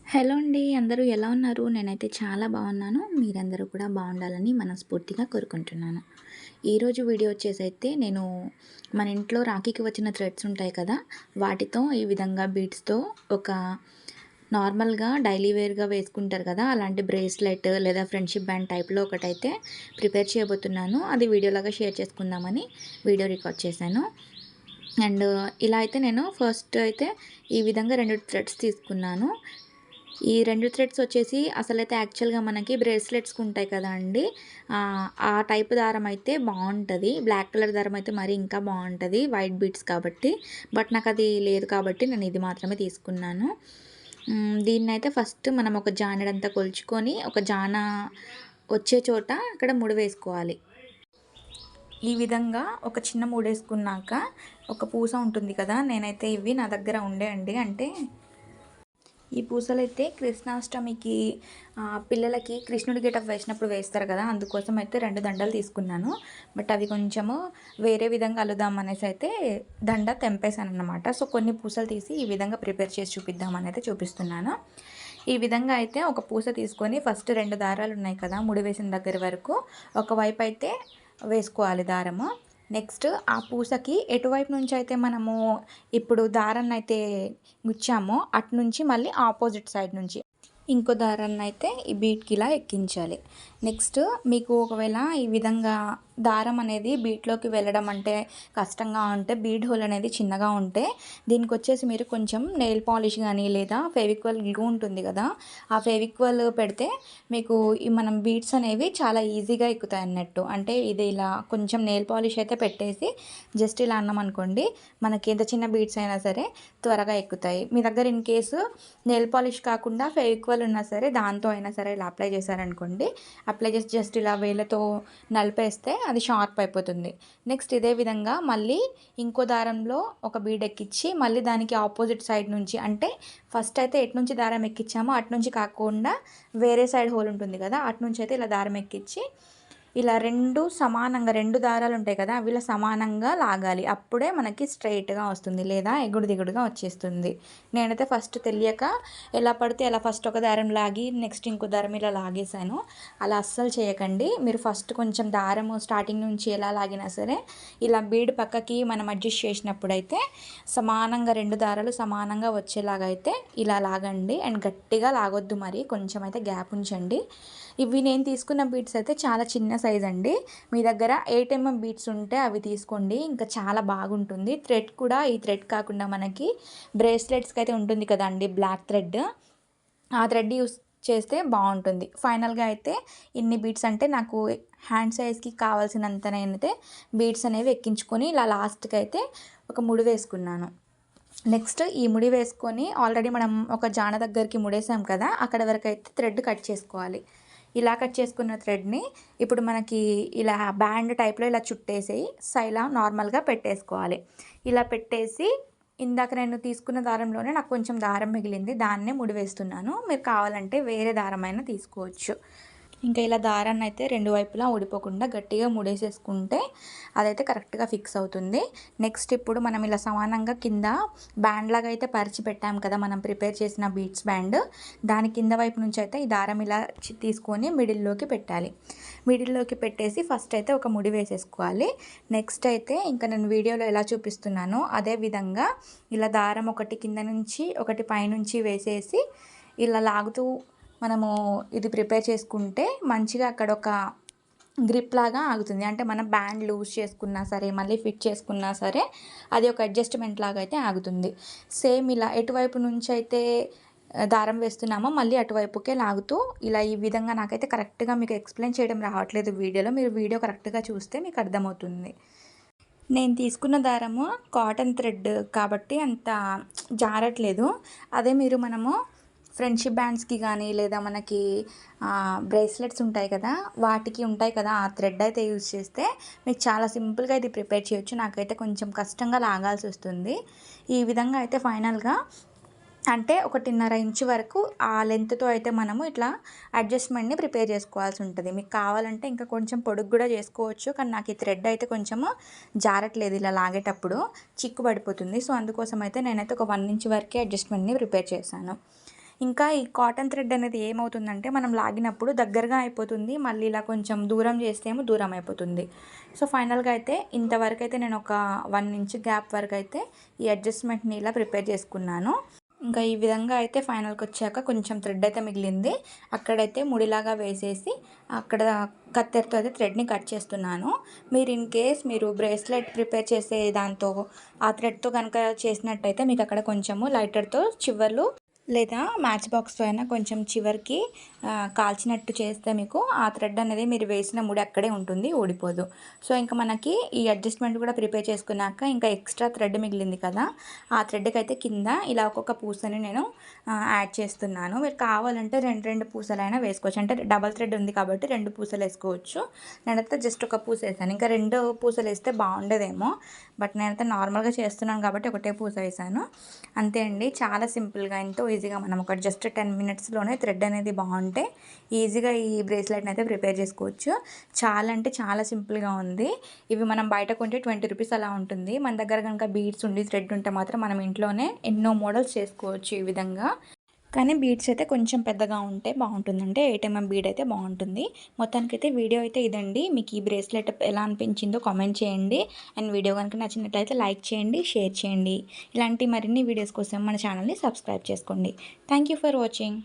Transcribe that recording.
Hello అండి. అందరూ ఎలా ఉన్నారు? నేనైతే చాలా బాగున్నాను. మీరందరూ కూడా బాగుండాలని మనస్ఫూర్తిగా కోరుకుంటున్నాను. ఈరోజు వీడియో వచ్చేసైతే నేను మన ఇంట్లో రాఖీకి వచ్చిన థ్రెడ్స్ ఉంటాయి కదా! వాటితో ఈ విధంగా బీడ్స్‌తో ఒక నార్మల్‌గా డైలీ వేర్‌గా వేసుకుంటారు కదా! అలాంటి బ్రేస్లెట్ లేదా ఫ్రెండ్‌షిప్ బ్యాండ్ టైప్‌లో ఒకటైతే ప్రిపేర్ చేయబోతున్నాను. అది వీడియోలాగా షేర్ చేసుకుందామని వీడియో రికార్డ్ చేశాను. అండ్ ఇలా అయితే నేను ఫస్ట్ అయితే ఈ విధంగా 2 థ్రెడ్స్ తీసుకున్నాను. ఈ 2 థ్రెడ్స్ వచ్చేసి అసలైతే యాక్చువల్‌గా మనకి బ్రేస్లెట్స్‌కి ఉంటాయి కదండీ! ఆ టైప్ దారం అయితే బావుంటది. బ్లాక్ కలర్ దారం అయితే మరి ఇంకా బావుంటది. వైట్ బీడ్స్ కాబట్టి. బట్ నాకది లేదు కాబట్టి నేను ఇది మాత్రమే తీసుకున్నాను. దీన్నైతే ఫస్ట్ మనం ఒక జానెడంతా కొలుచుకొని ఒక జాన వచ్చే చోట అక్కడ ముడి వేసుకోవాలి. ఈ విధంగా ఒక చిన్న ముడేసుకున్నాక ఒక పూస ఉంటుంది కదా! నేనైతే ఇవి నా దగ్గర ఉండే అండి. అంటే ఈ పూసలైతే కృష్ణాష్టమికి పిల్లలకి కృష్ణుడి గెటప్ వేసినప్పుడు వేస్తారు కదా! అందుకోసం అయితే 2 దండలు తీసుకున్నాను. బట్ అవి కొంచెము వేరే విధంగా అల్లుదాం అనేసి అయితే దండ తెంపేశానన్నమాట. సో, కొన్ని పూసలు తీసి ఈ విధంగా ప్రిపేర్ చేసి చూపిద్దామని అయితే చూపిస్తున్నాను. ఈ విధంగా అయితే ఒక పూస తీసుకొని ఫస్ట్ 2 దారాలు ఉన్నాయి కదా! ముడి వేసిన దగ్గర వరకు ఒకవైపు అయితే వేసుకోవాలి దారము. నెక్స్ట్ ఆ పూసకి ఎటువైపు నుంచి అయితే మనము ఇప్పుడు దారాన్నయితే గుచ్చామో అటు నుంచి మళ్ళీ ఆపోజిట్ సైడ్ నుంచి ఇంకో దారాన్నయితే ఈ బీట్‌కి ఇలా ఎక్కించాలి. నెక్స్ట్ మీకు ఒకవేళ ఈ విధంగా దారం అనేది బీట్‌లోకి వెళ్ళడం అంటే కష్టంగా ఉంటే, బీడ్ హోల్ అనేది చిన్నగా ఉంటే దీనికొచ్చేసి మీరు కొంచెం నెయిల్ పాలిష్ గానీ లేదా ఫెవిక్వల్ గ్లూ ఉంటుంది కదా! ఆ ఫెవిక్వల్ పెడితే మీకు ఈ మనం బీడ్స్ అనేవి చాలా ఈజీగా ఎక్కుతాయన్నట్టు. అంటే ఇది ఇలా కొంచెం నెయిల్ పాలిష్ అయితే పెట్టేసి జస్ట్ ఇలా అన్నామనుకోండి, మనకి ఎంత చిన్న బీడ్స్ అయినా సరే త్వరగా ఎక్కుతాయి. మీ దగ్గర ఇన్ కేసు నెయిల్ పాలిష్ కాకుండా ఫెవిక్వల్ ఉన్నా సరే దాంతో అయినా సరే ఇలా అప్లై చేశారనుకోండి, అప్లై చేసి జస్ట్ ఇలా వేళ్ళతో నలిపేస్తే అది షార్ప్ అయిపోతుంది. నెక్స్ట్ ఇదే విధంగా మళ్ళీ ఇంకో దారంలో ఒక బీడ్ ఎక్కించి మళ్ళీ దానికి ఆపోజిట్ సైడ్ నుంచి అంటే ఫస్ట్ అయితే ఎటు నుంచి దారం ఎక్కించామో అటు నుంచి కాకుండా వేరే సైడ్ హోల్ ఉంటుంది కదా! అటు నుంచి అయితే ఇలా దారం ఎక్కించి ఇలా 2 సమానంగా 2 దారాలు ఉంటాయి కదా! అవి ఇలా సమానంగా లాగాలి. అప్పుడే మనకి స్ట్రెయిట్‌గా వస్తుంది. లేదా ఎగుడు దిగుడుగా వచ్చేస్తుంది. నేనైతే ఫస్ట్ తెలియక ఎలా పడితే అలా ఫస్ట్ ఒక దారం లాగి నెక్స్ట్ ఇంకో దారం ఇలా లాగేశాను. అలా అస్సలు చేయకండి. మీరు ఫస్ట్ కొంచెం దారము స్టార్టింగ్ నుంచి ఎలా లాగినా సరే ఇలా బీడ్ పక్కకి మనం అడ్జస్ట్ చేసినప్పుడైతే సమానంగా 2 దారాలు సమానంగా వచ్చేలాగా అయితే ఇలా లాగండి. అండ్ గట్టిగా లాగొద్దు మరి. కొంచెం అయితే గ్యాప్ ఉంచండి. ఇవి నేను తీసుకున్న బీడ్స్ అయితే చాలా చిన్న సైజ్ అండి. మీ దగ్గర 8 mm బీడ్స్ ఉంటే అవి తీసుకోండి. ఇంకా చాలా బాగుంటుంది. థ్రెడ్ కూడా ఈ థ్రెడ్ కాకుండా మనకి బ్రేస్లెట్స్‌కి అయితే ఉంటుంది కదండీ బ్లాక్ థ్రెడ్. ఆ థ్రెడ్ యూస్ చేస్తే బాగుంటుంది. ఫైనల్‌గా అయితే ఇన్ని బీడ్స్ అంటే నాకు హ్యాండ్ సైజ్‌కి కావాల్సినంత నేనైతే బీడ్స్ అనేవి ఎక్కించుకొని ఇలా లాస్ట్‌కి అయితే ఒక ముడి వేసుకున్నాను. నెక్స్ట్ ఈ ముడి వేసుకొని ఆల్రెడీ మనం ఒక జాన దగ్గరికి ముడేసాం కదా! అక్కడ వరకు అయితే థ్రెడ్ కట్ చేసుకోవాలి. ఇలా కట్ చేసుకున్న థ్రెడ్‌ని ఇప్పుడు మనకి ఇలా బ్యాండ్ టైప్‌లో ఇలా చుట్టేసి సైలా నార్మల్‌గా పెట్టేసుకోవాలి. ఇలా పెట్టేసి ఇందాక నేను తీసుకున్న దారంలోనే నాకు కొంచెం దారం మిగిలింది. దాన్నే ముడివేస్తున్నాను. మీరు కావాలంటే వేరే దారమైనా తీసుకోవచ్చు. ఇంకా ఇలా దారాన్ని అయితే 2 వైపులా ఊడిపోకుండా గట్టిగా ముడేసేసుకుంటే అదైతే కరెక్ట్‌గా ఫిక్స్ అవుతుంది. నెక్స్ట్ ఇప్పుడు మనం ఇలా సమానంగా కింద బ్యాండ్ లాగా అయితే పరిచి పెట్టాం కదా! మనం ప్రిపేర్ చేసిన బీడ్స్ బ్యాండ్. దాని కింద వైపు నుంచి అయితే ఈ దారం ఇలా తీసుకొని మిడిల్‌లోకి పెట్టాలి. మిడిల్‌లోకి పెట్టేసి ఫస్ట్ అయితే ఒక ముడి వేసేసుకోవాలి. నెక్స్ట్ అయితే ఇంకా నేను వీడియోలో ఎలా చూపిస్తున్నానో అదే విధంగా ఇలా దారం ఒకటి కింద నుంచి ఒకటి పైనుంచి వేసేసి ఇలా లాగుతూ మనము ఇది ప్రిపేర్ చేసుకుంటే మంచిగా అక్కడ ఒక గ్రిప్ లాగా ఆగుతుంది. అంటే మనం బ్యాండ్ లూజ్ చేసుకున్నా సరే మళ్ళీ ఫిట్ చేసుకున్నా సరే అది ఒక అడ్జస్ట్‌మెంట్ లాగా అయితే ఆగుతుంది. సేమ్ ఇలా ఎటువైపు నుంచి అయితే దారం వేస్తున్నామో మళ్ళీ అటువైపుకే లాగుతూ ఇలా ఈ విధంగా నాకైతే కరెక్ట్‌గా మీకు ఎక్స్‌ప్లెయిన్ చేయడం రావట్లేదు వీడియోలో. మీరు వీడియో కరెక్ట్‌గా చూస్తే మీకు అర్థమవుతుంది. నేను తీసుకున్న దారము కాటన్ థ్రెడ్ కాబట్టి అంత జారట్లేదు. అదే మనము ఫ్రెండ్షిప్ బ్యాండ్స్‌కి కానీ లేదా మనకి బ్రేస్లెట్స్ ఉంటాయి కదా! వాటికి ఉంటాయి కదా! ఆ థ్రెడ్ అయితే యూజ్ చేస్తే మీకు చాలా సింపుల్‌గా ఇది ప్రిపేర్ చేయొచ్చు. నాకైతే కొంచెం కష్టంగా లాగాల్సి వస్తుంది. ఈ విధంగా అయితే ఫైనల్‌గా అంటే 1.5 ఇంచ్ వరకు ఆ లెంత్‌తో అయితే మనము ఇట్లా అడ్జస్ట్‌మెంట్‌ని ప్రిపేర్ చేసుకోవాల్సి ఉంటుంది. మీకు కావాలంటే ఇంకా కొంచెం పొడుగు కూడా చేసుకోవచ్చు. కానీ నాకు ఈ థ్రెడ్ అయితే కొంచెము జారట్లేదు ఇలా లాగేటప్పుడు చిక్కు పడిపోతుంది. సో, అందుకోసం అయితే నేనైతే ఒక 1 ఇంచ్ వరకే అడ్జస్ట్‌మెంట్‌ని ప్రిపేర్ చేశాను. ఇంకా ఈ కాటన్ థ్రెడ్ అనేది ఏమవుతుందంటే మనం లాగినప్పుడు దగ్గరగా అయిపోతుంది, మళ్ళీ ఇలా కొంచెం దూరం చేస్తేమో దూరం అయిపోతుంది. సో ఫైనల్గా అయితే ఇంతవరకు అయితే నేను ఒక 1 ఇంచ్ గ్యాప్ వరకు అయితే ఈ అడ్జస్ట్మెంట్ని ఇలా ప్రిపేర్ చేసుకున్నాను. ఇంకా ఈ విధంగా అయితే ఫైనల్కి వచ్చాక కొంచెం థ్రెడ్ అయితే మిగిలింది, అక్కడైతే ముడిలాగా వేసేసి అక్కడ కత్తెరతో అయితే థ్రెడ్ని కట్ చేస్తున్నాను. మీరు ఇన్ కేస్ మీరు బ్రేస్లెట్ ప్రిపేర్ చేసే దాంతో ఆ థ్రెడ్తో కనుక చేసినట్టయితే మీకు అక్కడ కొంచెము లైటర్తో చివర్లు లేదా మ్యాచ్ బాక్స్తో అయినా కొంచెం చివరికి కాల్చినట్టు చేస్తే మీకు ఆ థ్రెడ్ అనేది మీరు వేసిన ముడి అక్కడే ఉంటుంది, ఊడిపోదు. సో ఇంకా మనకి ఈ అడ్జస్ట్మెంట్ కూడా ప్రిపేర్ చేసుకున్నాక ఇంకా ఎక్స్ట్రా థ్రెడ్ మిగిలింది కదా, ఆ థ్రెడ్కి అయితే కింద ఇలా ఒక్కొక్క పూసని నేను యాడ్ చేస్తున్నాను. మీరు కావాలంటే రెండు పూసలైనా వేసుకోవచ్చు, అంటే డబల్ థ్రెడ్ ఉంది కాబట్టి 2 పూసలు వేసుకోవచ్చు. నేనైతే జస్ట్ ఒక పూస వేసాను, ఇంకా 2 పూసలు వేస్తే బాగుండేదేమో, బట్ నేనైతే నార్మల్గా చేస్తున్నాను కాబట్టి ఒకటే పూస వేసాను. అంతే అండి, చాలా సింపుల్గా ఎంతో ఈజీగా మనం ఒక జస్ట్ 10 మినిట్స్లోనే థ్రెడ్ అనేది బాగుంటే ఈజీగా ఈ బ్రేస్లెట్ని అయితే ప్రిపేర్ చేసుకోవచ్చు. చాలా అంటే చాలా సింపుల్గా ఉంది. ఇవి మనం బయట కొంటే 20 రూపీస్ అలా ఉంటుంది. మన దగ్గర కనుక బీడ్స్ ఉండి థ్రెడ్ ఉంటే మాత్రం మనం ఇంట్లోనే ఎన్నో మోడల్స్ చేసుకోవచ్చు ఈ విధంగా. కానీ బీడ్స్ అయితే కొంచెం పెద్దగా ఉంటే బాగుంటుందంటే 8mm బీడ్ అయితే బాగుంటుంది. మొత్తానికైతే వీడియో అయితే ఇదండి. మీకు ఈ బ్రేస్లెట్ ఎలా అనిపించిందో కామెంట్ చేయండి. అండ్ వీడియో కనుక నచ్చినట్లయితే లైక్ చేయండి, షేర్ చేయండి. ఇలాంటి మరిన్ని వీడియోస్ కోసం మన ఛానల్ని సబ్స్క్రైబ్ చేసుకోండి. Thank you for watching.